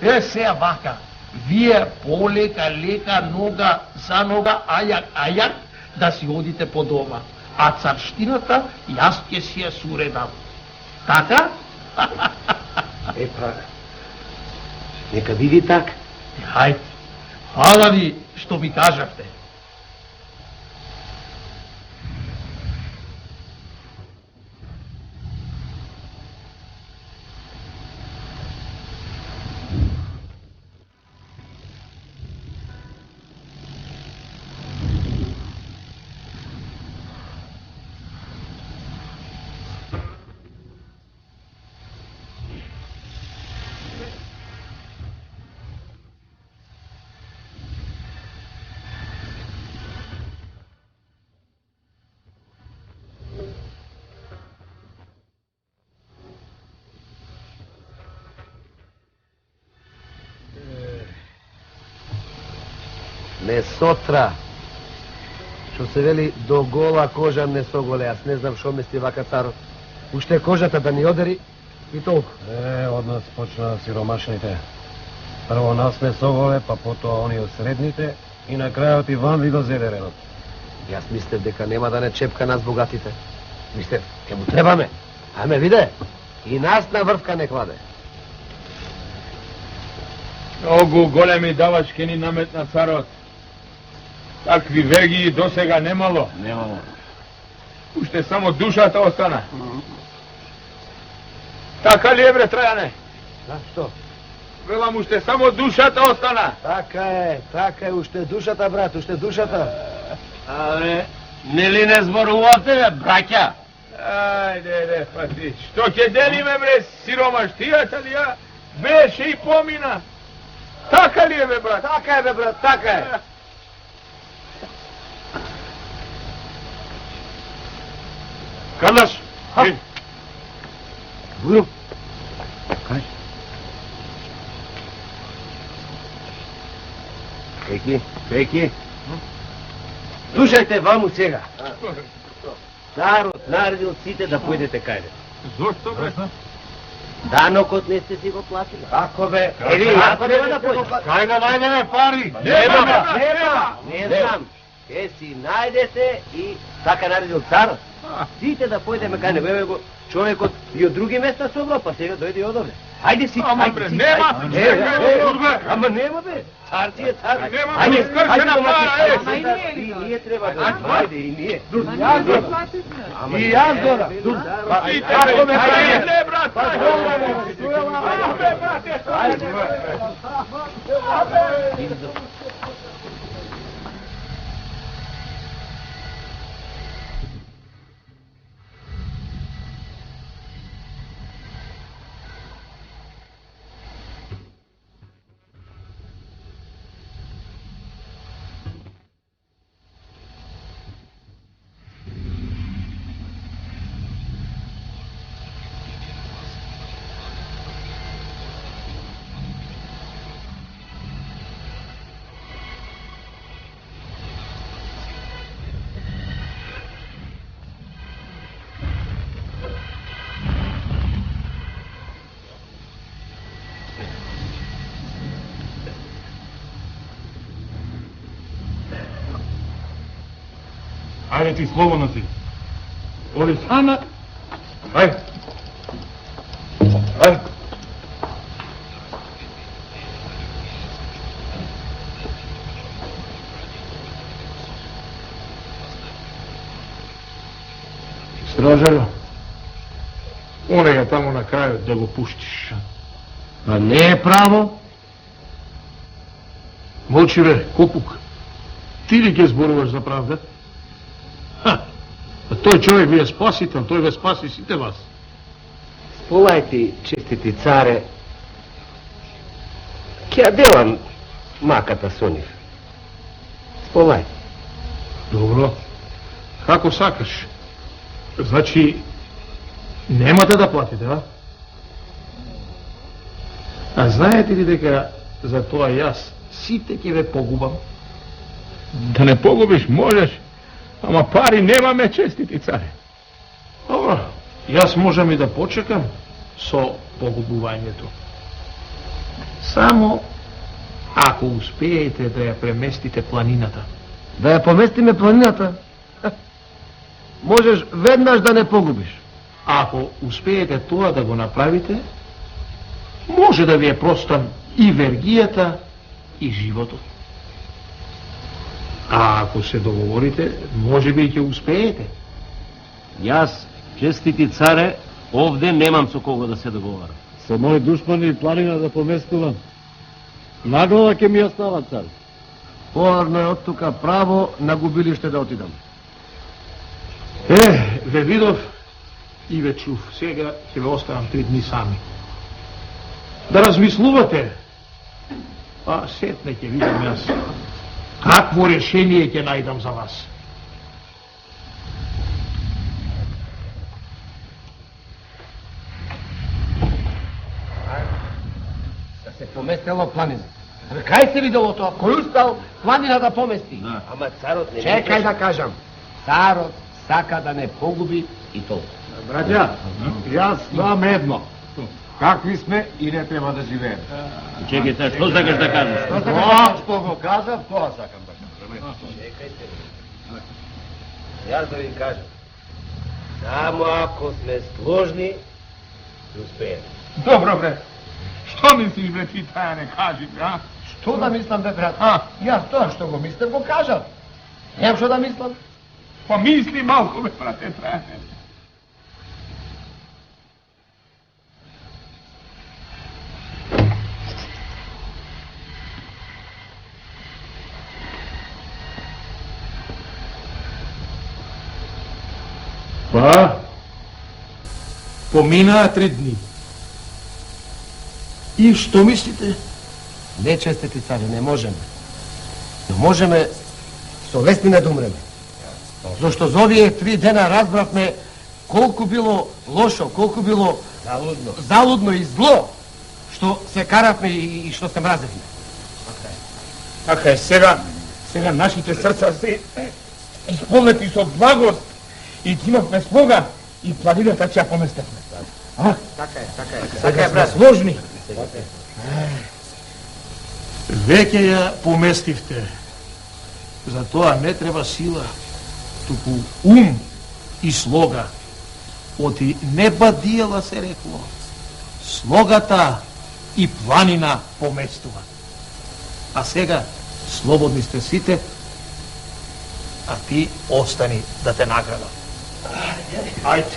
Сега вака, вие полека, лека, нога за нога, ајак, да си одите по дома. А царштината, јас ќе си ја суредам. Така? Па, нека биде така. Хајде, хвала ви што ми кажавте. Не сотра, што се вели до гола кожа не соголе, јас не знам шо мисли вака царот. Уште кожата да ни одери и толку. Од нас почна сиромашните. Прво нас не соголе, па потоа они од средните и на крајот и вам ви го зеде редот. Јас мислев дека нема да не чепка нас богатите. Мислев, ќе му требаме. Ајме виде, и нас на врвка не кладе. Многу големи давачки ни наметна царот. Такви верги до сега немало. Немало. Уште само душата остана. Така ли е, бре, Трајане? Што? Велам, уште само душата остана. Така е, уште душата, брат, уште душата. Абе, нели не зборувате, бе, браќа? Ајде, па ти, што ќе делиме, бре, сиромаштијата ли ја? Беше и помина. Така ли е, бе, брат? Така е, бе, брат, така е. Карлаш, Бују, кај? Пеки. Слушајте ваму сега. Царот наредил сите да појдете кајде. Зошто, бре? Данокот не сте си го платили. Ако бе, ако нема да појде. Кај да најдеме пари? Нема. Не знам. Ке си најдете и така наредил царот. Сите да појдеме кај него, еве го човекот и од други места со Европа, сега дојде и од овде. Ајде си, Ама, бре, нема. Ама нема, бе. Цар ти е цар. Нема, бре, скршена пара, И ние треба да ајде и ние. И јас дора. И како ме прајете, брат? Ајде ти слободно си. Оди сама. Ајде. Стражаро, онега тамо на крајот да го пуштиш. Па не е право. Молчи, бе, Копук. Ти ли ќе зборуваш за правда? Ха, а тој човек ви е спасител, тој ве спаси сите вас. Полајте, честити царе, ќе ја делам маката со нив. Полајте. Добро, како сакаш. Значи, немате да платите, а? А знаете ли дека за тоа јас сите ќе ве погубам? Да не погубиш можеш, ама пари немаме, честити царе. Добро, јас можам и да почекам со погубувањето. Само ако успеете да ја преместите планината. Да ја поместиме планината? Можеш веднаш да не погубиш. Ако успеете тоа да го направите, може да ви е простан и вергијата, и животот. А ако се договорите, може би ќе успеете. Јас, честити царе, овде немам со кого да се договарам. Со мој душмани планина да поместувам. Наглава ќе ми остава цар. Поарно е од тука право на губилиште да отидам. Ве видов и ве чув. Сега ќе ве оставам 3 дни сами. Да размислувате. Па сетне ќе видам јас какво решение ќе најдам за вас. Се поместело планина. Кај се видело тоа? Кој успел планина да помести? Ама царот не... Чекај да кажам. Царот сака да не погуби и толку. Браќа, јас знам едно. Какви сме и не треба да живееме. Чекај сега, што сакаш да кажеш? Тоа што го кажав, тоа сакам да кажам. Чекајте. Јас да ви кажам. Само ако сме сложни, ќе успееме. Добро, бре. Што мислиш, бре, ти таја не кажи, бре, а? Што да мислам, бе, брат? А? Јас тоа што го мислам, го кажав. Немам што да мислам. Па мисли малку, бе, брате, Трајане. Па, поминаа 3 дни. И што мислите? Не, честити царе, не можеме. Не можеме со леснина да умреме. Зошто за овие 3 дена разбравме колку било лошо, колку било залудно и зло, што се каравме и што се мразевме. Така е, сега нашите срца се исполнети со благост и имавме слога и планината ќе ја поместевме. А? Така е. Сега сме сложни. Веќе ја поместивте. За тоа не треба сила, туку ум и слога. Оти неба диела се рекло. Слогата и планина поместува. А сега слободни сте сите, а ти остани да те наградам. Ајде.